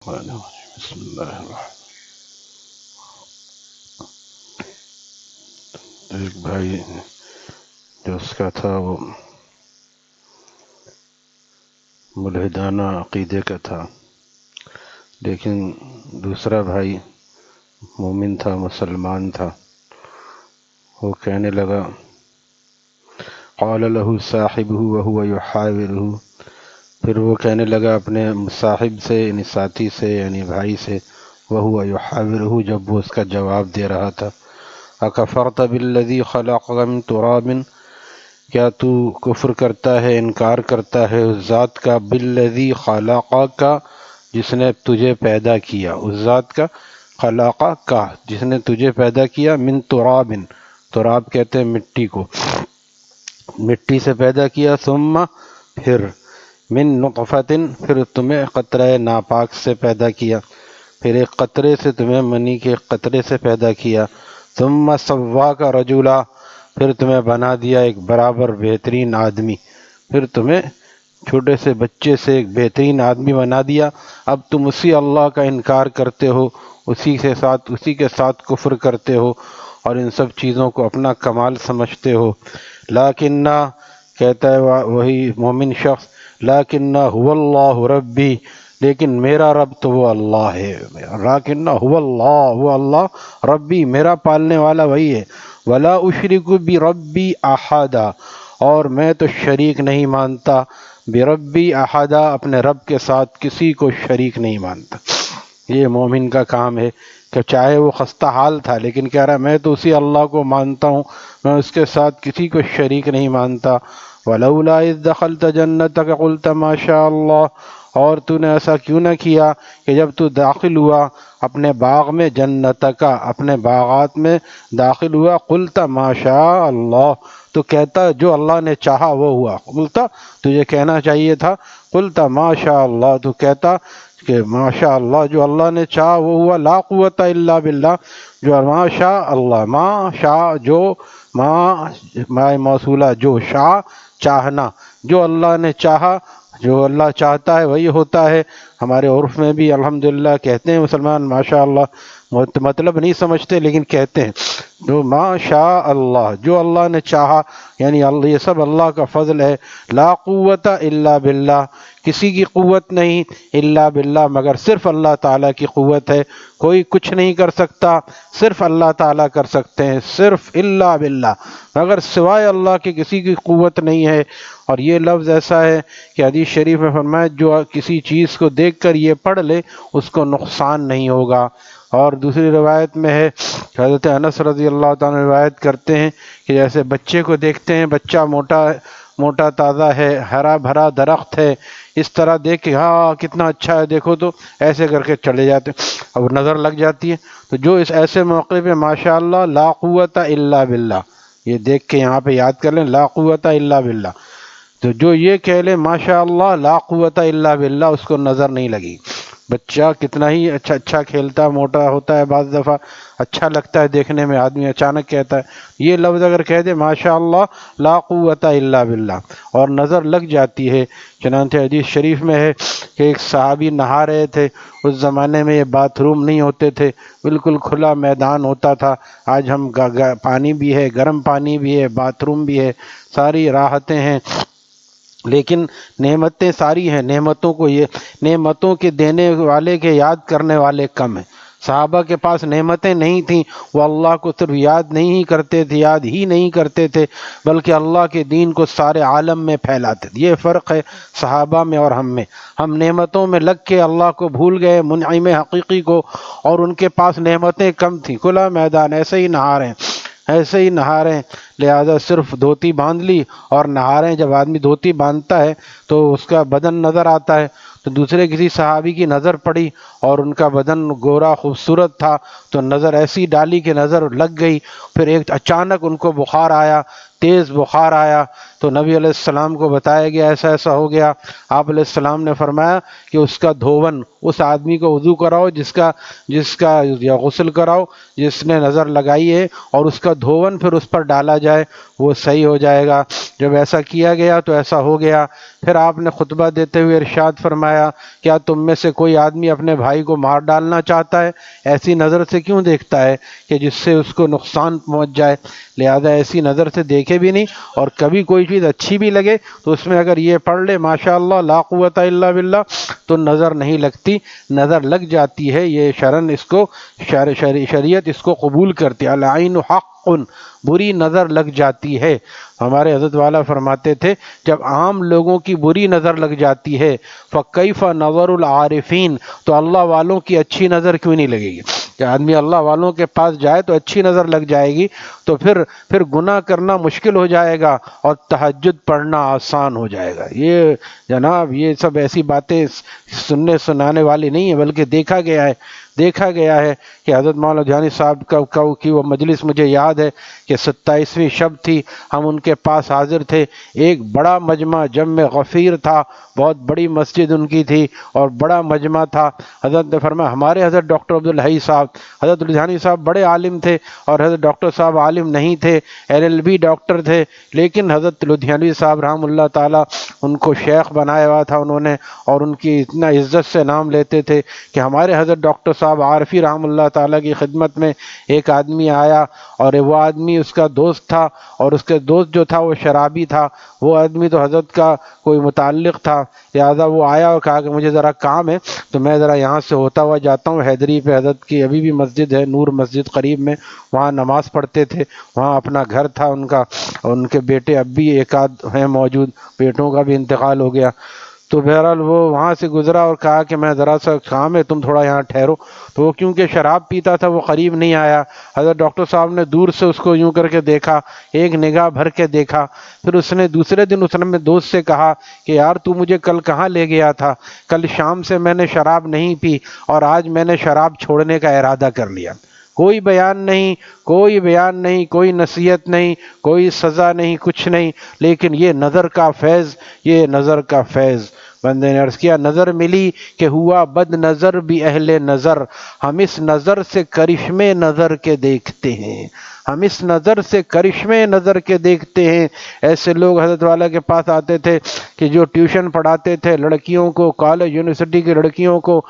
بسم اللہ الرحمن۔ ایک بھائی جو اس کا تھا وہ ملحدانہ عقیدے کا تھا، لیکن دوسرا بھائی مومن تھا، مسلمان تھا۔ وہ کہنے لگا، قال له صاحبه وهو يحاوره، پھر وہ کہنے لگا اپنے صاحب سے یعنی ساتھی سے یعنی بھائی سے، وهو يحاوره جب وہ اس کا جواب دے رہا تھا، اکفرت بالذی خلقک من تراب، کیا تو کفر کرتا ہے، انکار کرتا ہے اس ذات کا، بالذی خلقک جس نے تجھے پیدا کیا، اس ذات کا، خلقک جس نے تجھے پیدا کیا، من تراب، تراب کہتے ہیں مٹی کو، مٹی سے پیدا کیا، ثم پھر، من نطفۃ پھر تمہیں قطرہ ناپاک سے پیدا کیا، پھر ایک قطرے سے تمہیں منی کے ایک قطرے سے پیدا کیا، ثم سواک رجلا پھر تمہیں بنا دیا ایک برابر بہترین آدمی، پھر تمہیں چھوٹے سے بچے سے ایک بہترین آدمی بنا دیا۔ اب تم اسی اللہ کا انکار کرتے ہو، اسی کے ساتھ کفر کرتے ہو اور ان سب چیزوں کو اپنا کمال سمجھتے ہو۔ لیکنہ کہتا ہے وہی مومن شخص، لیکنہ هو اللہ ربی، لیکن میرا رب تو وہ اللہ ہے، لیکنہ هو اللہ، وہ اللہ ربی میرا پالنے والا وہی ہے، ولا اشرک بربی احدا، اور میں تو شریک نہیں مانتا، بربی احدا اپنے رب کے ساتھ کسی کو شریک نہیں مانتا۔ یہ مومن کا کام ہے کہ چاہے وہ خستہ حال تھا لیکن کہہ رہا میں تو اسی اللہ کو مانتا ہوں، میں اس کے ساتھ کسی کو شریک نہیں مانتا۔ ولولا اذ دخلت جنتک قلت ما شاء اللہ، اور تو نے ایسا کیوں نہ کیا کہ جب تو داخل ہوا اپنے باغ میں، جنتک اپنے باغات میں داخل ہوا، قلت ما شاء اللہ تو کہتا جو اللہ نے چاہا وہ ہوا، قلت تجھے کہنا چاہیے تھا، قلت ما شاء اللہ تو کہتا کہ ماشاء اللہ جو اللہ نے چاہا وہ ہوا، لا قوت الا باللہ جو ما شاء اللہ، ما شاء جو، ما موصولہ جو، شاء چاہنا، جو اللہ نے چاہا، جو اللہ چاہتا ہے وہی ہوتا ہے۔ ہمارے عرف میں بھی الحمدللہ کہتے ہیں مسلمان ماشاء اللہ، مطلب نہیں سمجھتے لیکن کہتے ہیں، جو ما شاء اللہ جو اللہ نے چاہا، یعنی یہ سب اللہ کا فضل ہے۔ لا قوت الا باللہ کسی کی قوت نہیں، الا باللہ مگر صرف اللہ تعالیٰ کی قوت ہے، کوئی کچھ نہیں کر سکتا، صرف اللہ تعالیٰ کر سکتے ہیں، صرف الا باللہ مگر سوائے اللہ کے کسی کی قوت نہیں ہے۔ اور یہ لفظ ایسا ہے کہ حدیث شریف میں فرمایا جو کسی چیز کو دیکھ کر یہ پڑھ لے اس کو نقصان نہیں ہوگا۔ اور دوسری روایت میں ہے، حضرت انس رضی اللہ تعالیٰ روایت کرتے ہیں کہ جیسے بچے کو دیکھتے ہیں، بچہ موٹا تازہ ہے، ہرا بھرا درخت ہے، اس طرح دیکھ کے ہاں کتنا اچھا ہے دیکھو تو ایسے کر کے چلے جاتے ہیں، اب نظر لگ جاتی ہے۔ تو جو اس ایسے موقع پہ ماشاء اللہ لا قوت الا باللہ، یہ دیکھ کے یہاں پہ یاد کر لیں، لا قوت الا باللہ، تو جو یہ کہہ لے ماشاء اللہ لا قوت الا باللہ اس کو نظر نہیں لگی۔ بچہ کتنا ہی اچھا کھیلتا موٹا ہوتا ہے، بعض دفعہ اچھا لگتا ہے دیکھنے میں، آدمی اچانک کہتا ہے یہ لفظ اگر کہہ دے ماشاء اللہ لا قوت الا باللہ اور نظر لگ جاتی ہے۔ چنانچہ حدیث شریف میں ہے کہ ایک صحابی نہا رہے تھے، اس زمانے میں یہ باتھ روم نہیں ہوتے تھے، بالکل کھلا میدان ہوتا تھا، آج ہم پانی بھی ہے، گرم پانی بھی ہے، باتھ روم بھی ہے، ساری راحتیں ہیں، لیکن نعمتیں ساری ہیں، نعمتوں کے دینے والے کے یاد کرنے والے کم ہیں۔ صحابہ کے پاس نعمتیں نہیں تھیں، وہ اللہ کو صرف یاد نہیں کرتے تھے، یاد ہی نہیں کرتے تھے بلکہ اللہ کے دین کو سارے عالم میں پھیلاتے تھے۔ یہ فرق ہے صحابہ میں اور ہم میں، ہم نعمتوں میں لگ کے اللہ کو بھول گئے، منعم حقیقی کو، اور ان کے پاس نعمتیں کم تھیں، کھلا میدان، ایسے ہی نہا رہے ہیں، لہذا صرف دھوتی باندھ لی اور نہا رہے ہیں۔ جب آدمی دھوتی باندھتا ہے تو اس کا بدن نظر آتا ہے، تو دوسرے کسی صحابی کی نظر پڑی اور ان کا بدن گورا خوبصورت تھا، تو نظر ایسی ڈالی کہ نظر لگ گئی، پھر ایک اچانک ان کو بخار آیا، تیز بخار آیا تو نبی علیہ السلام کو بتایا گیا ایسا ایسا ہو گیا۔ آپ علیہ السلام نے فرمایا کہ اس کا دھون، اس آدمی کو وضو کراؤ جس کا یا غسل کراؤ جس نے نظر لگائی ہے، اور اس کا دھون پھر اس پر ڈالا جائے، وہ صحیح ہو جائے گا۔ جب ایسا کیا گیا تو ایسا ہو گیا۔ پھر آپ نے خطبہ دیتے ہوئے ارشاد فرمایا، کیا تم میں سے کوئی آدمی اپنے بھائی کو مار ڈالنا چاہتا ہے؟ ایسی نظر سے کیوں دیکھتا ہے کہ جس سے اس کو نقصان پہنچ جائے؟ لہذا ایسی نظر سے دیکھے بھی نہیں، اور کبھی کوئی چیز اچھی بھی لگے تو اس میں اگر یہ پڑھ لے ماشاء اللہ لا قوت الا باللہ تو نظر نہیں لگتی، نظر لگ جاتی ہے۔ یہ شرن اس کو شریعت اس کو قبول کرتی ہے۔ العین حق، بری نظر لگ جاتی ہے۔ ہمارے حضرت والا فرماتے تھے جب عام لوگوں کی بری نظر لگ جاتی ہے فَكَيْفَ نَظَرُ الْعَارِفِينَ، تو اللہ والوں کی اچھی نظر کیوں نہیں لگے گی؟ کہ آدمی اللہ والوں کے پاس جائے تو اچھی نظر لگ جائے گی، تو پھر گناہ کرنا مشکل ہو جائے گا اور تہجد پڑھنا آسان ہو جائے گا۔ یہ جناب یہ سب ایسی باتیں سننے سنانے والی نہیں ہیں، بلکہ دیکھا گیا ہے کہ حضرت مولانا لدھیانوی صاحب کی وہ مجلس مجھے یاد ہے کہ 27ویں شب تھی، ہم ان کے پاس حاضر تھے۔ ایک بڑا مجمع جمع غفیر تھا، بہت بڑی مسجد ان کی تھی اور بڑا مجمع تھا۔ حضرت نے فرمایا، ہمارے حضرت ڈاکٹر عبدالحی صاحب، حضرت لدھیانوی صاحب بڑے عالم تھے اور حضرت ڈاکٹر صاحب عالم نہیں تھے، LLB ڈاکٹر تھے، لیکن حضرت لدھیانوی صاحب رحم اللہ تعالیٰ ان کو شیخ بنایا ہوا تھا انہوں نے، اور ان کی اتنا عزت سے نام لیتے تھے کہ ہمارے حضرت ڈاکٹر صاحب عارفی رحم اللہ تعالیٰ کی خدمت میں ایک آدمی آیا، اور وہ آدمی اس کا دوست تھا، اور اس کے دوست جو تھا وہ شرابی تھا، وہ آدمی تو حضرت کا کوئی متعلق تھا، لہٰذا وہ آیا اور کہا کہ مجھے ذرا کام ہے تو میں ذرا یہاں سے ہوتا ہوا جاتا ہوں۔ حیدری پہ حضرت کی ابھی بھی مسجد ہے، نور مسجد قریب میں، وہاں نماز پڑھتے تھے، وہاں اپنا گھر تھا ان کا، اور ان کے بیٹے اب بھی ایک آدھ ہیں موجود، بیٹوں کا بھی انتقال ہو گیا۔ تو بہرحال وہ وہاں سے گزرا اور کہا کہ میں ذرا سا کام ہے، تم تھوڑا یہاں ٹھہرو۔ تو وہ کیونکہ شراب پیتا تھا وہ قریب نہیں آیا۔ حضرت ڈاکٹر صاحب نے دور سے اس کو یوں کر کے دیکھا، ایک نگاہ بھر کے دیکھا، پھر اس نے دوسرے دن اس نے دوست سے کہا کہ یار تو مجھے کل کہاں لے گیا تھا؟ کل شام سے میں نے شراب نہیں پی اور آج میں نے شراب چھوڑنے کا ارادہ کر لیا۔ کوئی بیان نہیں، کوئی نصیحت نہیں، کوئی سزا نہیں، کچھ نہیں، لیکن یہ نظر کا فیض بندے نے عرض کیا، نظر ملی کہ ہوا بد نظر بھی اہل نظر، ہم اس نظر سے کرشمے نظر کے دیکھتے ہیں، ہم اس نظر سے کرشمے نظر کے دیکھتے ہیں۔ ایسے لوگ حضرت والا کے پاس آتے تھے کہ جو ٹیوشن پڑھاتے تھے لڑکیوں کو، کالج یونیورسٹی کی لڑکیوں کو،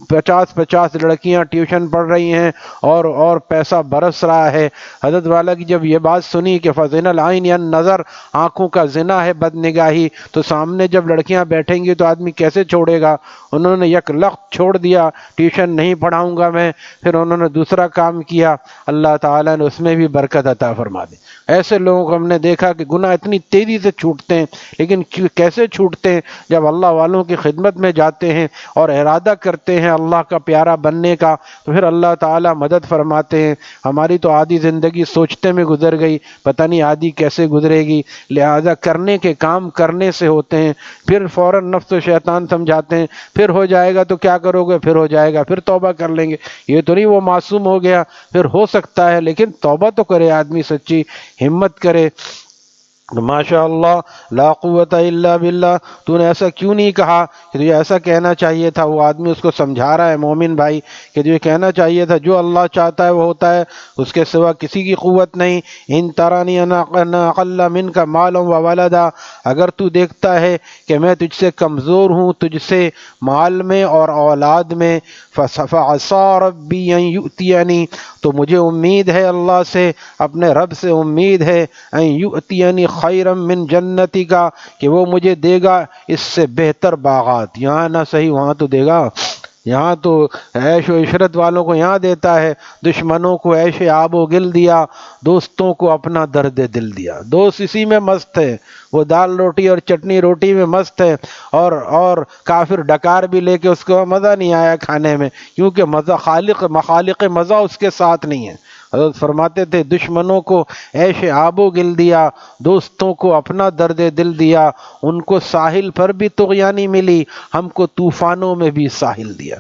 50 لڑکیاں ٹیوشن پڑھ رہی ہیں اور پیسہ برس رہا ہے۔ حضرت والا کی جب یہ بات سنی کہ فَزِنَ الْعَيْنِ النَّظَرُ، آنکھوں کا زنا ہے بد نگاہی، تو سامنے جب لڑکیاں بیٹھیں گی تو آدمی کیسے چھوڑے گا؟ انہوں نے یک لخت چھوڑ دیا، ٹیوشن نہیں پڑھاؤں گا میں۔ پھر انہوں نے دوسرا کام کیا، اللہ تعالیٰ نے اس میں بھی برکت عطا فرما دی۔ ایسے لوگوں کو ہم نے دیکھا کہ گناہ اتنی تیزی سے چھوٹتے ہیں، لیکن کیسے چھوٹتے ہیں؟ جب اللہ والوں کی خدمت میں جاتے ہیں اور ارادہ کرتے ہیں اللہ کا پیارا بننے کا، تو پھر اللہ تعالیٰ مدد فرماتے ہیں۔ ہماری تو آدھی زندگی سوچتے میں گزر گئی، پتہ نہیں آدھی کیسے گزرے گی، لہذا کرنے کے کام کرنے سے ہوتے ہیں، پھر فوراً نفس و شیطان سمجھاتے ہیں پھر ہو جائے گا تو کیا کرو گے، پھر ہو جائے گا پھر توبہ کر لیں گے، یہ تو نہیں وہ معصوم ہو گیا، پھر ہو سکتا ہے، لیکن توبہ تو کرے آدمی، سچی ہمت کرے۔ ماشاء اللہ لا قوت الا باللہ، تو نے ایسا کیوں نہیں کہا کہ تجھے ایسا کہنا چاہیے تھا؟ وہ آدمی اس کو سمجھا رہا ہے مومن بھائی کہ تجھے کہنا چاہیے تھا جو اللہ چاہتا ہے وہ ہوتا ہے، اس کے سوا کسی کی قوت نہیں۔ ان ترانی انا اقل منک مالا وولدا، اگر تو دیکھتا ہے کہ میں تجھ سے کمزور ہوں، تجھ سے مال میں اور اولاد میں، فعسى ربی ان یؤتینی، تو مجھے امید ہے اللہ سے، اپنے رب سے امید ہے، ان یؤتینی خیرا من جنتی کا، کہ وہ مجھے دے گا اس سے بہتر باغات، یہاں نہ صحیح وہاں تو دے گا، یہاں تو عیش و عشرت والوں کو یہاں دیتا ہے، دشمنوں کو عیش آب و گل دیا، دوستوں کو اپنا درد دل دیا۔ دوست اسی میں مست ہے، وہ دال روٹی اور چٹنی روٹی میں مست ہے، اور کافر ڈکار بھی لے کے اس کو مزہ نہیں آیا کھانے میں، کیونکہ مزہ مخالق مزہ اس کے ساتھ نہیں ہے۔ حضرت فرماتے تھے دشمنوں کو عیش آب و گل دیا، دوستوں کو اپنا درد دل دیا، ان کو ساحل پر بھی طغیانی ملی، ہم کو طوفانوں میں بھی ساحل دیا۔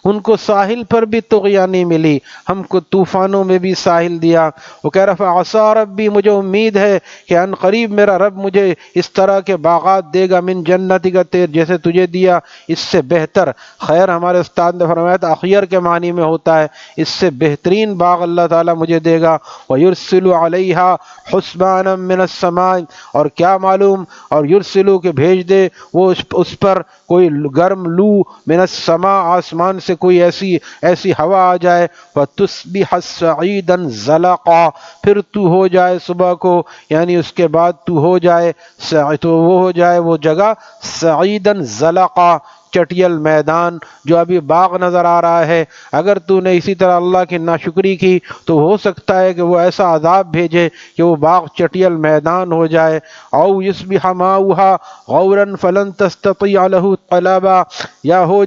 ان کو ساحل پر بھی طغیانی ملی، ہم کو طوفانوں میں بھی ساحل دیا۔ وہ کہہ رہا فعسیٰ ربی، مجھے امید ہے کہ ان قریب میرا رب مجھے اس طرح کے باغات دے گا، من جنتی کا تیر جیسے تجھے دیا اس سے بہتر۔ خیر ہمارے استاد نے فرمایا تھا اخیر کے معنی میں ہوتا ہے، اس سے بہترین باغ اللہ تعالیٰ مجھے دے گا۔ وَيُرْسِلُ عَلَيْهَا حُسْبَانًا مِّنَ السَّمَاءِ، اور کیا معلوم، اور یرسلو کہ بھیج دے وہ اس پر کوئی گرم لو، من السماء آسمان سے کوئی ایسی ہوا آ جائے، فَتُصْبِحَ صَعِيدًا زَلَقًا، پھر تو ہو جائے صبح کو، یعنی اس کے بعد تو ہو جائے وہ جگہ صعیداً زلقا، چٹیل میدان، جو ابھی باغ نظر آ رہا ہے۔ اگر تو نے اسی طرح اللہ کی ناشکری کی تو ہو سکتا ہے کہ وہ ایسا عذاب بھیجے کہ وہ باغ چٹیل میدان ہو جائے۔ او یصبح ماؤہا غورا فلن تستطیع له طلبا، یا ہو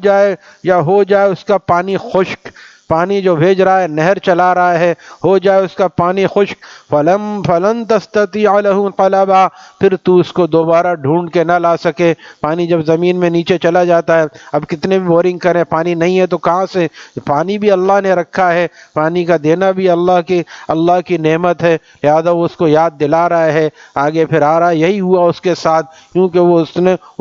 جائے اس کا پانی خشک، پانی جو بھیج رہا ہے، نہر چلا رہا ہے، ہو جائے اس کا پانی خشک، فلن تستطیع له طلبا، پھر تو اس کو دوبارہ ڈھونڈ کے نہ لا سکے۔ پانی جب زمین میں نیچے چلا جاتا ہے، اب کتنے بھی بورنگ کریں پانی نہیں ہے تو کہاں سے؟ پانی بھی اللہ نے رکھا ہے، پانی کا دینا بھی اللہ کی نعمت ہے، لہذا وہ اس کو یاد دلا رہا ہے، آگے پھر آ رہا۔ یہی ہوا اس کے ساتھ، کیونکہ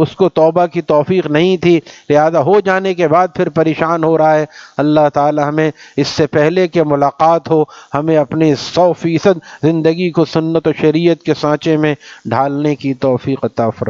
اس کو توبہ کی توفیق نہیں تھی، لہذا ہو جانے کے بعد پھر پریشان ہو رہا ہے۔ اللہ تعالی ہمیں اس سے پہلے کہ ملاقات ہو، ہمیں اپنی 100% زندگی کو سنت و شریعت کے سانچے میں ڈھالنے کی توفیق عطا فرمائے۔